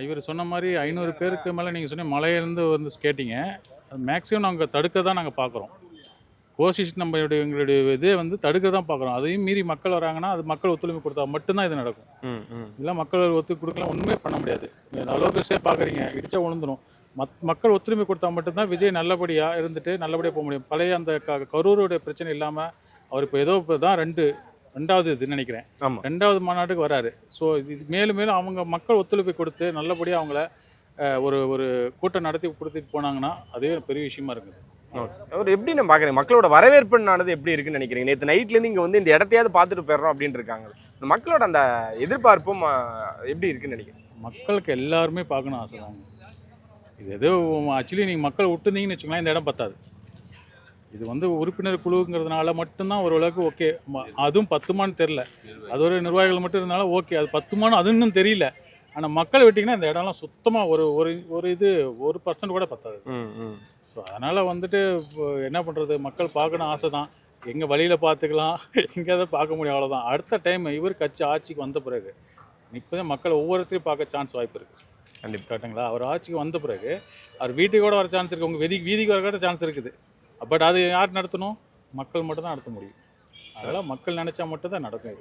இவர் சொன்ன மாதிரி 500 பேருக்கு மேலே நீங்கள் சொன்ன மலையிலேருந்து வந்து கேட்டீங்க. அது மேக்ஸிமம் நாங்கள் தடுக்க தான் நாங்கள் பார்க்குறோம். கோஷிஷ் நம்மளுடைய எங்களுடைய இதே வந்து தடுக்க தான் பார்க்குறோம். அதையும் மீறி மக்கள் வராங்கன்னா அது மக்கள் ஒத்துழைப்பு கொடுத்தா மட்டும்தான் இது நடக்கும். இல்லை மக்கள் கொடுக்கலாம் ஒன்றுமே பண்ண முடியாது. அளவுக்கு சேஃப் பார்க்குறீங்க இடிச்சா விழுந்துடும். மக்கள் ஒத்துழைப்பு கொடுத்தா மட்டும்தான் விஜய் நல்லபடியாக இருந்துட்டு நல்லபடியாக போக முடியும். பழைய அந்த கரூருடைய பிரச்சனை இல்லாமல் அவர் இப்போ தான் ரெண்டாவது இதுன்னு நினைக்கிறேன். ரெண்டாவது மாநாட்டுக்கு வராரு. ஸோ இது மேலும் மேலும் அவங்க மக்கள் ஒத்துழைப்பு கொடுத்து நல்லபடியாக அவங்கள ஒரு கூட்டம் நடத்தி கொடுத்துட்டு போனாங்கன்னா அதே ஒரு பெரிய விஷயமா இருக்குது சார். அவர் எப்படி நம்ம பார்க்குறீங்க, மக்களோட வரவேற்புனானது எப்படி இருக்குன்னு நினைக்கிறீங்க? நேற்று நைட்லேருந்து இங்கே வந்து இந்த இடத்தையாவது பார்த்துட்டு போயிடுறோம் அப்படின்னு இருக்காங்க. இந்த மக்களோட அந்த எதிர்பார்ப்பும் எப்படி இருக்குன்னு நினைக்கிறேன்? மக்களுக்கு எல்லாருமே பார்க்கணும் ஆசை தான். இது எதோ ஆக்சுவலி நீங்கள் மக்கள் விட்டுருந்தீங்கன்னு வச்சுக்கலாம், இந்த இடம் பத்தாது. இது வந்து உறுப்பினர் குழுங்கிறதுனால மட்டும்தான் ஓரளவுக்கு ஓகே. அதுவும் 10மான்னு தெரில, அது ஒரு நிர்வாகிகள் மட்டும் இருந்தாலும் ஓகே. அது 10மான்னு அது இன்னும் தெரியல. ஆனால் மக்கள் விட்டிங்கன்னா இந்த இடம்லாம் சுத்தமாக ஒரு இது 1% கூட பத்தாது. ஸோ அதனால் வந்துட்டு என்ன பண்ணுறது, மக்கள் பார்க்கணும் ஆசை தான். எங்கள் வழியில் பார்த்துக்கலாம், எங்கேயாவது பார்க்க முடியும், அவ்வளோதான். அடுத்த டைம் இவர் கட்சி ஆட்சிக்கு வந்த பிறகு இப்போ தான் மக்கள் ஒவ்வொருத்தரையும் பார்க்க சான்ஸ் வாய்ப்பு இருக்குது. கண்டிப்பாக கரெக்டுங்களா? அவர் ஆட்சிக்கு வந்த பிறகு அவர் வீட்டுக்கு கூட வர சான்ஸ் இருக்குது, உங்கள் வீதிக்கு வர கூட சான்ஸ் இருக்குது. பட் அது யார் நடத்தணும்? மக்கள் மட்டும் தான் நடத்த முடியும். அதனால் மக்கள் நினச்சா மட்டும் தான் நடக்கும் இது.